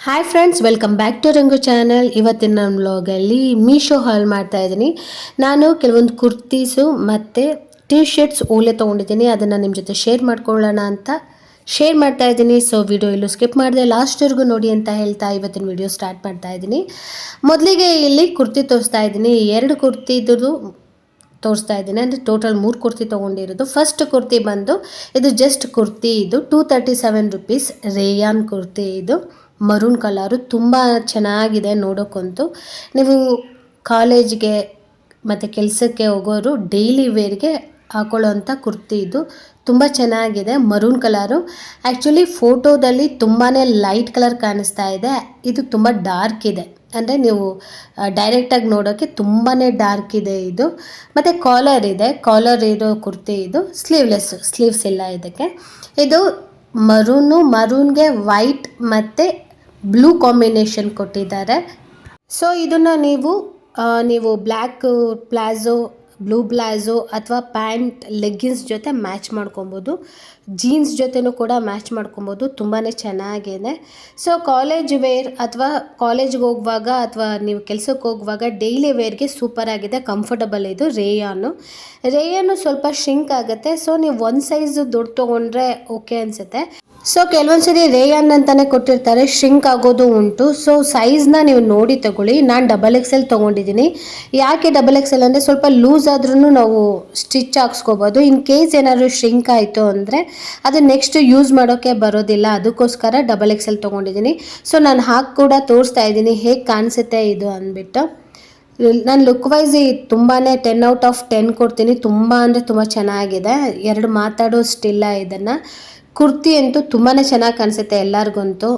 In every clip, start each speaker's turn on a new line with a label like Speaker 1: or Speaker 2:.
Speaker 1: Hi friends, welcome back to Rangu channel. ಇವತ್ತಿನ ನನ್ನ ವ್ಲಾಗಲ್ಲಿ ಮೀಶೋ ಹಾಲ್ ಮಾಡ್ತಾ ಇದ್ದೀನಿ. ನಾನು ಕೆಲವೊಂದು ಕುರ್ತೀಸು ಮತ್ತು ಟೀ ಶರ್ಟ್ಸ್ ಓಲೆ ತೊಗೊಂಡಿದ್ದೀನಿ. ಅದನ್ನು ನಿಮ್ಮ ಜೊತೆ ಶೇರ್ ಮಾಡ್ಕೊಳ್ಳೋಣ ಅಂತ ಶೇರ್ ಮಾಡ್ತಾ ಇದ್ದೀನಿ. ಸೊ ವಿಡಿಯೋ ಎಲ್ಲೂ ಸ್ಕಿಪ್ ಮಾಡಿದೆ, ಲಾಸ್ಟ್ವರೆಗೂ ನೋಡಿ ಅಂತ ಹೇಳ್ತಾ ಇವತ್ತಿನ ವಿಡಿಯೋ ಸ್ಟಾರ್ಟ್ ಮಾಡ್ತಾ ಇದ್ದೀನಿ. ಮೊದಲಿಗೆ ಇಲ್ಲಿ ಕುರ್ತಿ ತೋರಿಸ್ತಾ ಇದ್ದೀನಿ. 2 ಕುರ್ತಿದು ತೋರಿಸ್ತಾ ಇದ್ದೀನಿ. ಅಂದರೆ ಟೋಟಲ್ 3 ಕುರ್ತಿ ತೊಗೊಂಡಿರೋದು. ಫಸ್ಟ್ ಕುರ್ತಿ ಬಂದು ಇದು ಜಸ್ಟ್ ಕುರ್ತಿ, ಇದು 237 ರುಪೀಸ್ ರೇಯಾನ್ ಕುರ್ತಿ. ಇದು ಮರೂನ್ ಕಲರು, ತುಂಬ ಚೆನ್ನಾಗಿದೆ ನೋಡೋಕ್ಕಂತೂ. ನೀವು ಕಾಲೇಜ್ಗೆ ಮತ್ತು ಕೆಲಸಕ್ಕೆ ಹೋಗೋರು ಡೈಲಿ ವೇರ್ಗೆ ಹಾಕೊಳ್ಳೋವಂಥ ಕುರ್ತಿ. ಇದು ತುಂಬ ಚೆನ್ನಾಗಿದೆ, ಮರೂನ್ ಕಲರು. ಆ್ಯಕ್ಚುಲಿ ಫೋಟೋದಲ್ಲಿ ತುಂಬಾ ಲೈಟ್ ಕಲರ್ ಕಾಣಿಸ್ತಾ ಇದೆ, ಇದು ತುಂಬ ಡಾರ್ಕ್ ಇದೆ. ಅಂದರೆ ನೀವು ಡೈರೆಕ್ಟಾಗಿ ನೋಡೋಕ್ಕೆ ತುಂಬಾ ಡಾರ್ಕ್ ಇದೆ ಇದು. ಮತ್ತು ಕಾಲರ್ ಇದೆ, ಕಾಲರ್ ಇರೋ ಕುರ್ತಿ ಇದು. ಸ್ಲೀವ್ಸ್ ಇಲ್ಲ ಇದಕ್ಕೆ. ಇದು ಮರೂನ್ಗೆ ವೈಟ್ ಮತ್ತು ಬ್ಲೂ ಕಾಂಬಿನೇಷನ್ ಕೊಟ್ಟಿದ್ದಾರೆ. ಸೊ ಇದನ್ನು ನೀವು ಬ್ಲ್ಯಾಕ್ ಪ್ಲಾಜೋ, ಬ್ಲೂ ಪ್ಲಾಜೋ ಅಥವಾ ಪ್ಯಾಂಟ್ ಲೆಗ್ಗಿನ್ಸ್ ಜೊತೆ ಮ್ಯಾಚ್ ಮಾಡ್ಕೊಬೋದು. ಜೀನ್ಸ್ ಜೊತೆನೂ ಕೂಡ ಮ್ಯಾಚ್ ಮಾಡ್ಕೊಬೋದು. ತುಂಬಾ ಚೆನ್ನಾಗಿದೆ. ಸೊ ಕಾಲೇಜ್ ವೇರ್ ಅಥವಾ ಕಾಲೇಜ್ಗೆ ಹೋಗುವಾಗ ಅಥವಾ ನೀವು ಕೆಲಸಕ್ಕೆ ಹೋಗುವಾಗ ಡೈಲಿ ವೇರ್ಗೆ ಸೂಪರ್ ಆಗಿದೆ, ಕಂಫರ್ಟಬಲ್. ಇದು ರೇಯಾನು ಸ್ವಲ್ಪ ಶ್ರಿಂಕ್ ಆಗುತ್ತೆ. ಸೊ ನೀವು ಒಂದು ಸೈಜ್ ದೊಡ್ಡ ತೊಗೊಂಡ್ರೆ ಓಕೆ ಅನಿಸುತ್ತೆ. ಸೊ ಕೆಲವೊಂದು ಸರಿ ರೇಯಾನ್ ಅಂತಲೇ ಕೊಟ್ಟಿರ್ತಾರೆ, ಶ್ರಿಂಕ್ ಆಗೋದು ಉಂಟು. ಸೊ ಸೈಜ್ನ ನೀವು ನೋಡಿ ತಗೊಳ್ಳಿ. ನಾನು XXL ತೊಗೊಂಡಿದ್ದೀನಿ. ಯಾಕೆ XXL ಅಂದರೆ ಸ್ವಲ್ಪ ಲೂಸ್ ಆದ್ರೂ ನಾವು ಸ್ಟಿಚ್ ಹಾಕ್ಸ್ಕೊಬೋದು. ಇನ್ ಕೇಸ್ ಏನಾದರೂ ಶ್ರಿಂಕ್ ಆಯಿತು ಅಂದರೆ ಅದು ನೆಕ್ಸ್ಟ್ ಯೂಸ್ ಮಾಡೋಕ್ಕೆ ಬರೋದಿಲ್ಲ. ಅದಕ್ಕೋಸ್ಕರ XXL ತೊಗೊಂಡಿದ್ದೀನಿ. ಸೊ ನಾನು ಹಾಕಿ ಕೂಡ ತೋರಿಸ್ತಾ ಇದ್ದೀನಿ ಹೇಗೆ ಕಾಣಿಸುತ್ತೆ ಇದು ಅಂದ್ಬಿಟ್ಟು. ನಾನು ಲುಕ್ ವೈಸ್ ತುಂಬಾ 10 ಔಟ್ ಆಫ್ 10 ಕೊಡ್ತೀನಿ. ತುಂಬ ಅಂದರೆ ತುಂಬ ಚೆನ್ನಾಗಿದೆ, ಎರಡು ಮಾತಾಡೋಷ್ಟಿಲ್ಲ. ಇದನ್ನು ಕುರ್ತಿ ಅಂತೂ ತುಂಬಾ ಚೆನ್ನಾಗಿ ಕಾಣಿಸುತ್ತೆ ಎಲ್ಲರಿಗಂತೂ.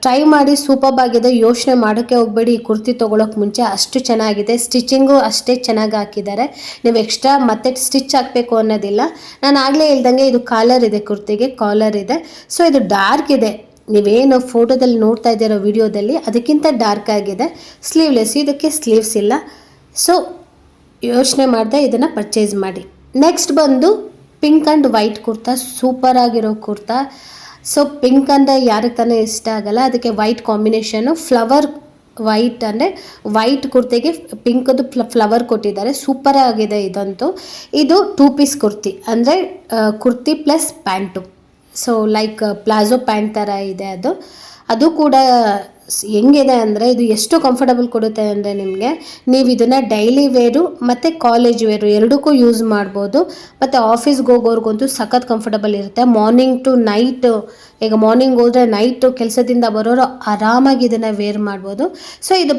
Speaker 1: ಟ್ರೈ ಮಾಡಿ, ಸೂಪರ್ಬ್ ಆಗಿದೆ. ಯೋಚನೆ ಮಾಡೋಕ್ಕೆ ಹೋಗಬೇಡಿ ಈ ಕುರ್ತಿ ತೊಗೊಳಕ್ಕೆ ಮುಂಚೆ, ಅಷ್ಟು ಚೆನ್ನಾಗಿದೆ. ಸ್ಟಿಚಿಂಗು ಅಷ್ಟೇ ಚೆನ್ನಾಗಿ ಹಾಕಿದ್ದಾರೆ. ನೀವು ಎಕ್ಸ್ಟ್ರಾ ಮತ್ತೆ ಸ್ಟಿಚ್ ಹಾಕಬೇಕು ಅನ್ನೋದಿಲ್ಲ. ನಾನು ಆಗಲೇ ಹೇಳ್ದಂಗೆ ಇದು ಕಾಲರ್ ಇದೆ, ಕುರ್ತಿಗೆ ಕಾಲರ್ ಇದೆ. ಸೊ ಇದು ಡಾರ್ಕ್ ಇದೆ, ನೀವೇನು ಫೋಟೋದಲ್ಲಿ ನೋಡ್ತಾ ಇದ್ದೀರೋ ವಿಡಿಯೋದಲ್ಲಿ ಅದಕ್ಕಿಂತ ಡಾರ್ಕ್ ಆಗಿದೆ. ಸ್ಲೀವ್ಲೆಸ್, ಇದಕ್ಕೆ ಸ್ಲೀವ್ಸ್ ಇಲ್ಲ. ಸೊ ಯೋಚನೆ ಮಾಡದೆ ಇದನ್ನು ಪರ್ಚೇಸ್ ಮಾಡಿ. ನೆಕ್ಸ್ಟ್ ಬಂದು pink and white kurta, super ಆಗಿರೋ ಕುರ್ತಾ. ಸೊ ಪಿಂಕ್ ಅಂದರೆ ಯಾರಿಗೆ ತಾನೇ ಇಷ್ಟ ಆಗಲ್ಲ. ಅದಕ್ಕೆ ವೈಟ್ ಕಾಂಬಿನೇಷನು, ಫ್ಲವರ್ ವೈಟ್ ಅಂದರೆ ವೈಟ್ ಕುರ್ತಿಗೆ ಪಿಂಕದು ಫ್ಲವರ್ ಕೊಟ್ಟಿದ್ದಾರೆ. ಸೂಪರ್ ಆಗಿದೆ ಇದಂತೂ. ಇದು 2 ಪೀಸ್ ಕುರ್ತಿ, ಅಂದರೆ kurti plus pant. So like palazzo pant ಥರ ಇದೆ ಅದು ಕೂಡ. ಹೆಂಗಿದೆ ಅಂದರೆ ಇದು ಎಷ್ಟು ಕಂಫರ್ಟಬಲ್ ಕೊಡುತ್ತೆ ಅಂದರೆ ನೀವು ಇದನ್ನು ಡೈಲಿ ವೇರು ಮತ್ತು ಕಾಲೇಜ್ ವೇರು ಎರಡಕ್ಕೂ ಯೂಸ್ ಮಾಡ್ಬೋದು. ಮತ್ತು ಆಫೀಸ್ಗೆ ಹೋಗೋರ್ಗಂತೂ ಸಖತ್ ಕಂಫರ್ಟಬಲ್ ಇರುತ್ತೆ. ಮಾರ್ನಿಂಗ್ ಟು ನೈಟ್, ಈಗ ಮಾರ್ನಿಂಗ್ ಹೋದರೆ ನೈಟು ಕೆಲಸದಿಂದ ಬರೋರು ಆರಾಮಾಗಿ ಇದನ್ನು ವೇರ್ ಮಾಡ್ಬೋದು. ಸೊ ಇದು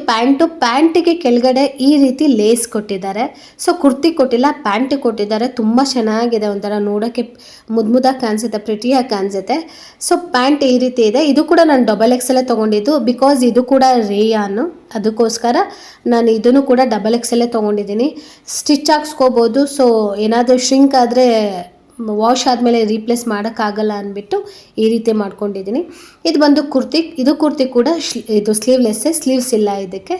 Speaker 1: ಪ್ಯಾಂಟಿಗೆ ಕೆಳಗಡೆ ಈ ರೀತಿ ಲೇಸ್ ಕೊಟ್ಟಿದ್ದಾರೆ. ಸೊ ಕುರ್ತಿ ಕೊಟ್ಟಿಲ್ಲ, ಪ್ಯಾಂಟಿಗೆ ಕೊಟ್ಟಿದ್ದಾರೆ. ತುಂಬ ಚೆನ್ನಾಗಿದೆ, ಒಂಥರ ನೋಡೋಕ್ಕೆ ಮುದ್ದಾಗಿ ಕಾಣಿಸುತ್ತೆ, ಪ್ರಿಟಿಯಾಗಿ ಕಾಣಿಸುತ್ತೆ. ಸೊ ಪ್ಯಾಂಟ್ ಈ ರೀತಿ ಇದೆ. ಇದು ಕೂಡ ನಾನು XXL ತೊಗೊಂಡಿದ್ದು, ಬಿಕಾಸ್ ಇದು ಕೂಡ ರೇಯಾನು. ಅದಕ್ಕೋಸ್ಕರ ನಾನು ಇದನ್ನು ಕೂಡ XXL ತೊಗೊಂಡಿದ್ದೀನಿ. ಸ್ಟಿಚ್ ಹಾಕ್ಸ್ಕೋಬೋದು. ಸೊ ಏನಾದರೂ ಶ್ರಿಂಕ್ ಆದರೆ ವಾಶ್ ಆದಮೇಲೆ ರೀಪ್ಲೇಸ್ ಮಾಡೋಕ್ಕಾಗಲ್ಲ ಅಂದ್ಬಿಟ್ಟು ಈ ರೀತಿ ಮಾಡ್ಕೊಂಡಿದ್ದೀನಿ. ಇದು ಬಂದು ಕುರ್ತಿ. ಇದು ಕುರ್ತಿ ಕೂಡ ಇದು ಸ್ಲೀವ್ಲೆಸ್ಸೇ, ಸ್ಲೀವ್ಸ್ ಇಲ್ಲ ಇದಕ್ಕೆ.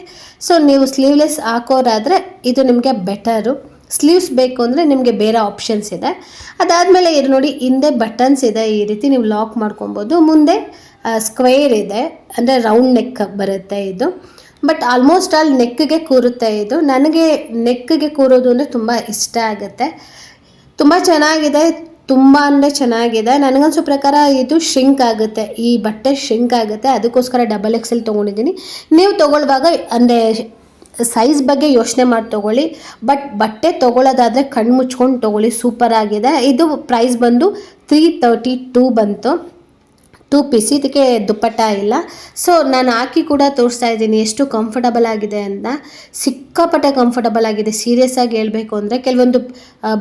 Speaker 1: ಸೊ ನೀವು ಸ್ಲೀವ್ಲೆಸ್ ಹಾಕೋರಾದರೆ ಇದು ನಿಮಗೆ ಬೆಟರು. ಸ್ಲೀವ್ಸ್ ಬೇಕು ಅಂದರೆ ನಿಮಗೆ ಬೇರೆ ಆಪ್ಷನ್ಸ್ ಇದೆ. ಅದಾದಮೇಲೆ ಇದು ನೋಡಿ, ಹಿಂದೆ ಬಟನ್ಸ್ ಇದೆ, ಈ ರೀತಿ ನೀವು ಲಾಕ್ ಮಾಡ್ಕೊಬೋದು. ಮುಂದೆ ಸ್ಕ್ವೇರ್ ಇದೆ, ಅಂದರೆ ರೌಂಡ್ ನೆಕ್ ಬರುತ್ತೆ ಇದು. ಬಟ್ ಆಲ್ಮೋಸ್ಟ್ ಆಲ್ ನೆಕ್ಗೆ ಕೂರುತ್ತೆ ಇದು. ನನಗೆ ನೆಕ್ಗೆ ಕೂರೋದು ಅಂದರೆ ತುಂಬ ಇಷ್ಟ ಆಗುತ್ತೆ. ತುಂಬ ಚೆನ್ನಾಗಿದೆ, ತುಂಬ ಅಂದರೆ ಚೆನ್ನಾಗಿದೆ. ನನಗನ್ಸೋ ಪ್ರಕಾರ ಇದು ಶ್ರಿಂಕ್ ಆಗುತ್ತೆ, ಈ ಬಟ್ಟೆ ಶ್ರಿಂಕ್ ಆಗುತ್ತೆ. ಅದಕ್ಕೋಸ್ಕರ XXL ತೊಗೊಂಡಿದ್ದೀನಿ. ನೀವು ತೊಗೊಳ್ಳುವಾಗ ಅಂದರೆ ಸೈಜ್ ಬಗ್ಗೆ ಯೋಚನೆ ಮಾಡಿ ತೊಗೊಳ್ಳಿ. ಬಟ್ ಬಟ್ಟೆ ತೊಗೊಳ್ಳೋದಾದರೆ ಕಣ್ಣು ಮುಚ್ಕೊಂಡು ತೊಗೊಳ್ಳಿ, ಸೂಪರ್ ಆಗಿದೆ. ಇದು ಪ್ರೈಸ್ ಬಂದು 332 ಬಂತು. 2 ಪೀಸ್, ಇದಕ್ಕೆ ದುಪ್ಪಟ್ಟ ಇಲ್ಲ. ಸೊ ನಾನು ಹಾಕಿ ಕೂಡ ತೋರಿಸ್ತಾ ಇದ್ದೀನಿ ಎಷ್ಟು ಕಂಫರ್ಟಬಲ್ ಆಗಿದೆ ಅಂತ. ಸಿಕ್ಕಾಪಟ್ಟೆ ಕಂಫರ್ಟಬಲ್ ಆಗಿದೆ, ಸೀರಿಯಸ್ ಆಗಿ ಹೇಳಬೇಕು ಅಂದರೆ. ಕೆಲವೊಂದು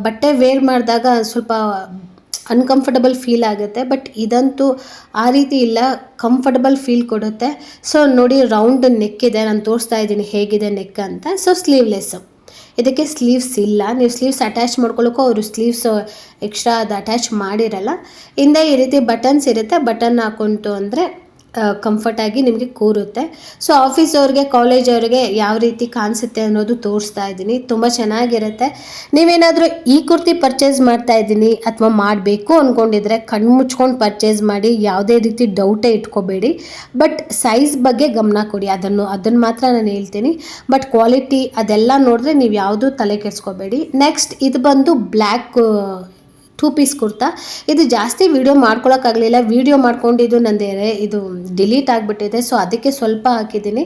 Speaker 1: ಬಟ್ಟೆ ವೇರ್ ಮಾಡಿದಾಗ ಸ್ವಲ್ಪ ಅನ್ಕಂಫರ್ಟಬಲ್ ಫೀಲ್ ಆಗುತ್ತೆ, ಬಟ್ ಇದಂತೂ ಆ ರೀತಿ ಇಲ್ಲ, ಕಂಫರ್ಟಬಲ್ ಫೀಲ್ ಕೊಡುತ್ತೆ. ಸೊ ನೋಡಿ, ರೌಂಡ್ ನೆಕ್ ಇದೆ, ನಾನು ತೋರಿಸ್ತಾ ಇದ್ದೀನಿ ಹೇಗಿದೆ ನೆಕ್ ಅಂತ. ಸೊ ಸ್ಲೀವ್ಲೆಸ್ಸು, ಇದಕ್ಕೆ ಸ್ಲೀವ್ಸ್ ಇಲ್ಲ. ನೀವು ಸ್ಲೀವ್ಸ್ ಅಟ್ಯಾಚ್ ಮಾಡ್ಕೊಳ್ಳೋಕ್ಕೂ ಅವರು ಸ್ಲೀವ್ಸ್ ಎಕ್ಸ್ಟ್ರಾ ಅದು ಅಟ್ಯಾಚ್ ಮಾಡಿರಲ್ಲ. ಹಿಂದೆ ಈ ರೀತಿ ಬಟನ್ಸ್ ಇರುತ್ತೆ, ಬಟನ್ ಹಾಕೊಂತು ಅಂದರೆ ಕಂಫರ್ಟಾಗಿ ನಿಮಗೆ ಕೂರುತ್ತೆ. ಸೊ ಆಫೀಸ್ ಅವ್ರಿಗೆ, ಕಾಲೇಜ್ ಅವ್ರಿಗೆ ಯಾವ ರೀತಿ ಕಾಣಿಸುತ್ತೆ ಅನ್ನೋದು ತೋರಿಸ್ತಾ ಇದ್ದೀನಿ. ತುಂಬ ಚೆನ್ನಾಗಿರುತ್ತೆ. ನೀವೇನಾದರೂ ಈ ಕುರ್ತಿ ಪರ್ಚೇಸ್ ಮಾಡ್ತಾ ಇದ್ದೀನಿ ಅಥವಾ ಮಾಡಬೇಕು ಅಂದ್ಕೊಂಡಿದ್ರೆ ಕಣ್ಣು ಮುಚ್ಕೊಂಡು ಪರ್ಚೇಸ್ ಮಾಡಿ, ಯಾವುದೇ ರೀತಿ ಡೌಟೇ ಇಟ್ಕೋಬೇಡಿ. ಬಟ್ ಸೈಜ್ ಬಗ್ಗೆ ಗಮನ ಕೊಡಿ, ಅದನ್ನು ಮಾತ್ರ ನಾನು ಹೇಳ್ತೀನಿ. ಬಟ್ ಕ್ವಾಲಿಟಿ ಅದೆಲ್ಲ ನೋಡಿದ್ರೆ ನೀವು ಯಾವುದೂ ತಲೆ ಕೆಡಿಸ್ಕೋಬೇಡಿ. ನೆಕ್ಸ್ಟ್ ಇದು ಬಂದು ಬ್ಲ್ಯಾಕ್ 2 ಪೀಸ್ ಕುರ್ತಾ. ಇದು ಜಾಸ್ತಿ ವಿಡಿಯೋ ಮಾಡ್ಕೊಳಕ್ಕಾಗಲಿಲ್ಲ. ವಿಡಿಯೋ ಮಾಡ್ಕೊಂಡಿದ್ದು ನಂದೇನೆ ಇದು ಡಿಲೀಟ್ ಆಗಿಬಿಟ್ಟಿದೆ. ಸೊ ಅದಕ್ಕೆ ಸ್ವಲ್ಪ ಹಾಕಿದ್ದೀನಿ.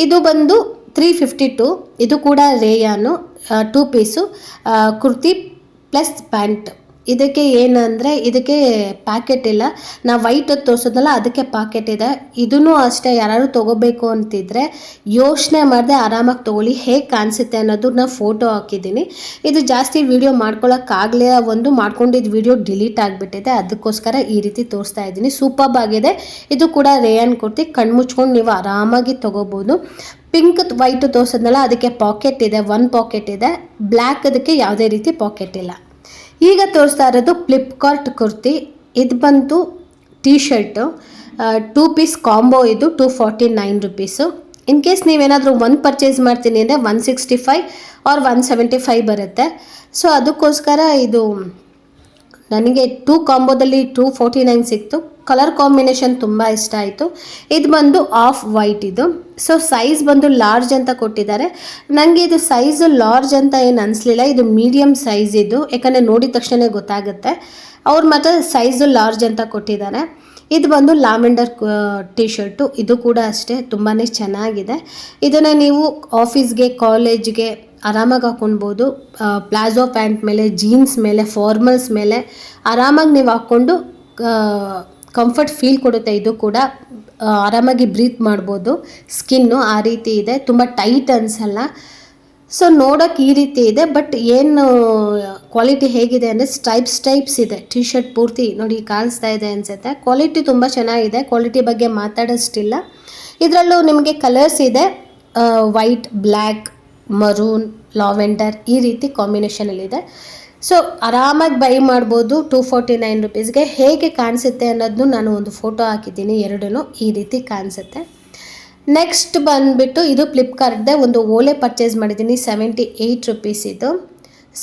Speaker 1: ಇದು ಬಂದು 352. ಇದು ಕೂಡ rayon 2 piece kurti plus pant. ಇದಕ್ಕೆ ಏನಂದರೆ ಇದಕ್ಕೆ ಪ್ಯಾಕೆಟ್ ಇಲ್ಲ. ನಾವು ವೈಟ್ ತೋರಿಸೋದಲ್ಲ, ಅದಕ್ಕೆ ಪ್ಯಾಕೆಟ್ ಇದೆ. ಇದೂ ಅಷ್ಟೇ, ಯಾರು ತೊಗೋಬೇಕು ಅಂತಿದ್ರೆ ಯೋಚನೆ ಮಾಡದೆ ಆರಾಮಾಗಿ ತೊಗೊಳ್ಳಿ. ಹೇಗೆ ಕಾಣಿಸುತ್ತೆ ಅನ್ನೋದು ನಾನು ಫೋಟೋ ಹಾಕಿದ್ದೀನಿ. ಇದು ಜಾಸ್ತಿ ವಿಡಿಯೋ ಮಾಡ್ಕೊಳಕ್ಕಾಗಲಿಲ್ಲ, ಮಾಡ್ಕೊಂಡಿದ್ದು ವಿಡಿಯೋ ಡಿಲೀಟ್ ಆಗಿಬಿಟ್ಟಿದೆ. ಅದಕ್ಕೋಸ್ಕರ ಈ ರೀತಿ ತೋರಿಸ್ತಾ ಇದ್ದೀನಿ. ಸೂಪರ್ಬ್ ಆಗಿದೆ. ಇದು ಕೂಡ ರೇಯಾನ್ ಕುರ್ತಿ, ಕಣ್ಣು ಮುಚ್ಕೊಂಡು ನೀವು ಆರಾಮಾಗಿ ತೊಗೋಬೋದು. ಪಿಂಕ್ ವೈಟ್ ತೋರಿಸೋದ್ನಲ್ಲ, ಅದಕ್ಕೆ ಪಾಕೆಟ್ ಇದೆ, 1 ಪಾಕೆಟ್ ಇದೆ. ಬ್ಲ್ಯಾಕ್ ಅದಕ್ಕೆ ಯಾವುದೇ ರೀತಿ ಪಾಕೆಟ್ ಇಲ್ಲ. ಈಗ ತೋರಿಸ್ತಾ ಇರೋದು ಫ್ಲಿಪ್ಕಾರ್ಟ್ ಕುರ್ತಿ. ಇದು ಬಂತು ಟೀ ಶರ್ಟು 2 ಪೀಸ್ ಕಾಂಬೋ. ಇದು 249 ರುಪೀಸು. ಇನ್ ಕೇಸ್ ನೀವೇನಾದರೂ ಒಂದು ಪರ್ಚೇಸ್ ಮಾಡ್ತೀನಿ ಅಂದರೆ 165 ಆರ್ 175 ಬರುತ್ತೆ. ಸೊ ಅದಕ್ಕೋಸ್ಕರ ಇದು ನನಗೆ 2 ಕಾಂಬೋದಲ್ಲಿ 249 ಸಿಕ್ತು. ಕಲರ್ ಕಾಂಬಿನೇಷನ್ ತುಂಬ ಇಷ್ಟ ಆಯಿತು. ಇದು ಬಂದು ಆಫ್ ವೈಟ್ ಇದು. ಸೊ ಸೈಜ್ ಬಂದು ಲಾರ್ಜ್ ಅಂತ ಕೊಟ್ಟಿದ್ದಾರೆ. ನನಗೆ ಇದು ಸೈಜು ಲಾರ್ಜ್ ಅಂತ ಏನು ಅನಿಸ್ಲಿಲ್ಲ. ಇದು ಮೀಡಿಯಮ್ ಸೈಜ್ ಇದು, ಯಾಕಂದರೆ ನೋಡಿದ ತಕ್ಷಣ ಗೊತ್ತಾಗುತ್ತೆ. ಅವ್ರು ಮಾತ್ರ ಸೈಜು ಲಾರ್ಜ್ ಅಂತ ಕೊಟ್ಟಿದ್ದಾರೆ. ಇದು ಬಂದು ಲ್ಯಾವೆಂಡರ್ ಟೀ ಶರ್ಟು. ಇದು ಕೂಡ ಅಷ್ಟೇ ತುಂಬಾ ಚೆನ್ನಾಗಿದೆ. ಇದನ್ನು ನೀವು ಆಫೀಸ್ಗೆ, ಕಾಲೇಜ್ಗೆ ಆರಾಮಾಗಿ ಹಾಕ್ಕೊಳ್ಬೋದು. ಪ್ಲಾಜೋ ಪ್ಯಾಂಟ್ ಮೇಲೆ, ಜೀನ್ಸ್ ಮೇಲೆ, ಫಾರ್ಮಲ್ಸ್ ಮೇಲೆ ಆರಾಮಾಗಿ ನೀವು ಹಾಕ್ಕೊಂಡು ಕಂಫರ್ಟ್ ಫೀಲ್ ಕೊಡುತ್ತೆ. ಇದು ಕೂಡ ಆರಾಮಾಗಿ ಬ್ರೀತ್ ಮಾಡ್ಬೋದು. ಸ್ಕಿನ್ನು ಆ ರೀತಿ ಇದೆ, ತುಂಬ ಟೈಟ್ ಅನಿಸಲ್ಲ. ಸೊ ನೋಡೋಕೆ ಈ ರೀತಿ ಇದೆ. ಬಟ್ ಏನು ಕ್ವಾಲಿಟಿ ಹೇಗಿದೆ ಅಂದರೆ ಸ್ಟೈಪ್ಸ್ ಇದೆ. ಟೀ ಶರ್ಟ್ ಪೂರ್ತಿ ನೋಡಿ ಕಾಣಿಸ್ತಾ ಇದೆ ಅನಿಸುತ್ತೆ. ಕ್ವಾಲಿಟಿ ತುಂಬ ಚೆನ್ನಾಗಿದೆ. ಕ್ವಾಲಿಟಿ ಬಗ್ಗೆ ಮಾತಾಡೋಷ್ಟಿಲ್ಲ. ಇದರಲ್ಲೂ ನಿಮಗೆ ಕಲರ್ಸ್ ಇದೆ, ವೈಟ್, ಬ್ಲ್ಯಾಕ್, ಮರೂನ್, ಲಾವೆಂಡರ್ ಈ ರೀತಿ ಕಾಂಬಿನೇಷನಲ್ಲಿದೆ. ಸೊ ಆರಾಮಾಗಿ ಬೈ ಮಾಡ್ಬೋದು 249 ರುಪೀಸ್ಗೆ. ಹೇಗೆ ಕಾಣಿಸುತ್ತೆ ಅನ್ನೋದನ್ನು ನಾನು ಒಂದು ಫೋಟೋ ಹಾಕಿದ್ದೀನಿ. ಎರಡೂ ಈ ರೀತಿ ಕಾಣಿಸುತ್ತೆ. ನೆಕ್ಸ್ಟ್ ಬಂದುಬಿಟ್ಟು ಇದು ಫ್ಲಿಪ್ಕಾರ್ಟ್ದೆ ಒಂದು ಓಲೆ ಪರ್ಚೇಸ್ ಮಾಡಿದ್ದೀನಿ, 78 ರುಪೀಸ್ ಇದು.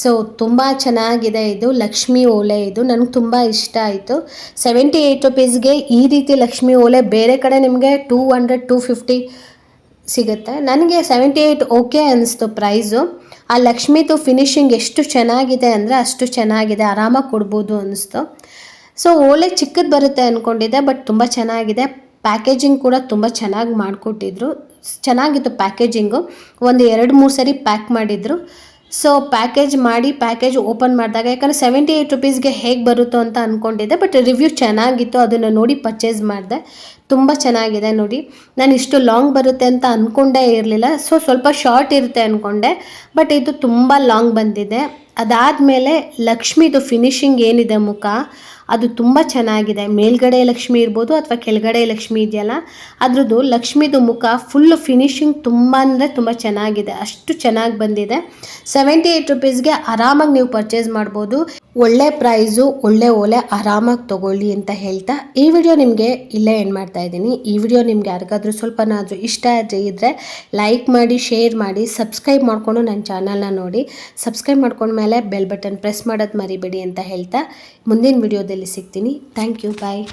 Speaker 1: ಸೊ ತುಂಬ ಚೆನ್ನಾಗಿದೆ. ಇದು ಲಕ್ಷ್ಮಿ ಓಲೆ. ಇದು ನನಗೆ ತುಂಬ ಇಷ್ಟ ಆಯಿತು. 78 ರುಪೀಸ್ಗೆ ಈ ರೀತಿ ಲಕ್ಷ್ಮಿ ಓಲೆ ಬೇರೆ ಕಡೆ ನಿಮಗೆ 200-250 ಸಿಗುತ್ತೆ. ನನಗೆ 78 ಓಕೆ ಅನ್ನಿಸ್ತು ಪ್ರೈಸು. ಆ ಲಕ್ಷ್ಮಿದು ಫಿನಿಶಿಂಗ್ ಎಷ್ಟು ಚೆನ್ನಾಗಿದೆ ಅಂದರೆ ಅಷ್ಟು ಚೆನ್ನಾಗಿದೆ, ಆರಾಮಾಗಿ ಕೊಡ್ಬೋದು ಅನ್ನಿಸ್ತು. ಸೊ ಓಲೆ ಚಿಕ್ಕದು ಬರುತ್ತೆ ಅಂದ್ಕೊಂಡಿದ್ದೆ, ಬಟ್ ತುಂಬ ಚೆನ್ನಾಗಿದೆ. ಪ್ಯಾಕೇಜಿಂಗ್ ಕೂಡ ತುಂಬ ಚೆನ್ನಾಗಿ ಮಾಡಿಕೊಟ್ಟಿದ್ರು. ಚೆನ್ನಾಗಿತ್ತು ಪ್ಯಾಕೇಜಿಂಗು. ಒಂದು 2-3 ಸರಿ ಪ್ಯಾಕ್ ಮಾಡಿದರು. ಸೊ ಪ್ಯಾಕೇಜ್ ಓಪನ್ ಮಾಡಿದಾಗ, ಯಾಕಂದರೆ 78 ರುಪೀಸ್ಗೆ ಹೇಗೆ ಬರುತ್ತೋ ಅಂತ ಅಂದ್ಕೊಂಡಿದ್ದೆ. ಬಟ್ ರಿವ್ಯೂ ಚೆನ್ನಾಗಿತ್ತು, ಅದನ್ನು ನೋಡಿ ಪರ್ಚೇಸ್ ಮಾಡಿದೆ. ತುಂಬ ಚೆನ್ನಾಗಿದೆ ನೋಡಿ. ನಾನು ಇಷ್ಟು ಲಾಂಗ್ ಬರುತ್ತೆ ಅಂತ ಅಂದ್ಕೊಂಡೇ ಇರಲಿಲ್ಲ. ಸೊ ಸ್ವಲ್ಪ ಶಾರ್ಟ್ ಇರುತ್ತೆ ಅಂದ್ಕೊಂಡೆ, ಬಟ್ ಇದು ತುಂಬ ಲಾಂಗ್ ಬಂದಿದೆ. ಅದಾದಮೇಲೆ ಲಕ್ಷ್ಮಿದು ಫಿನಿಶಿಂಗ್ ಏನಿದೆ ಮುಖ, ಅದು ತುಂಬ ಚೆನ್ನಾಗಿದೆ. ಮೇಲ್ಗಡೆ ಲಕ್ಷ್ಮಿ ಇರ್ಬೋದು ಅಥವಾ ಕೆಳಗಡೆ ಲಕ್ಷ್ಮಿ ಇದೆಯಲ್ಲ, ಅದ್ರದ್ದು ಲಕ್ಷ್ಮಿದು ಮುಖ ಫುಲ್ಲು ಫಿನಿಶಿಂಗ್ ತುಂಬ ಅಂದರೆ ತುಂಬ ಚೆನ್ನಾಗಿದೆ. ಅಷ್ಟು ಚೆನ್ನಾಗಿ ಬಂದಿದೆ. 78 ರುಪೀಸ್ಗೆ ಆರಾಮಾಗಿ ನೀವು ಪರ್ಚೇಸ್ ಮಾಡ್ಬೋದು. ಒಳ್ಳೆ ಪ್ರೈಸು, ಒಳ್ಳೆ ಓಲೆ, ಆರಾಮಾಗಿ ತೊಗೊಳ್ಳಿ ಅಂತ ಹೇಳ್ತಾ ಈ ವಿಡಿಯೋ ನಿಮಗೆ ಇಲ್ಲೇ ಎಂಡ್ ಮಾಡ್ತಾ ಇದ್ದೀನಿ. ಈ ವಿಡಿಯೋ ನಿಮ್ಗೆ ಯಾರಿಗಾದ್ರೂ ಸ್ವಲ್ಪನಾದರೂ ಇಷ್ಟ ಇದ್ದರೆ ಲೈಕ್ ಮಾಡಿ, ಶೇರ್ ಮಾಡಿ, ಸಬ್ಸ್ಕ್ರೈಬ್ ಮಾಡಿಕೊಂಡು ನನ್ನ ಚಾನಲ್ನ ನೋಡಿ. ಸಬ್ಸ್ಕ್ರೈಬ್ ಮಾಡ್ಕೊಂಡ್ಮೇಲೆ ಬೆಲ್ ಬಟನ್ ಪ್ರೆಸ್ ಮಾಡೋದು ಮರಿಬೇಡಿ ಅಂತ ಹೇಳ್ತಾ ಮುಂದಿನ ವಿಡಿಯೋದಲ್ಲಿ ಸಿಗ್ತೀನಿ. Thank you, bye.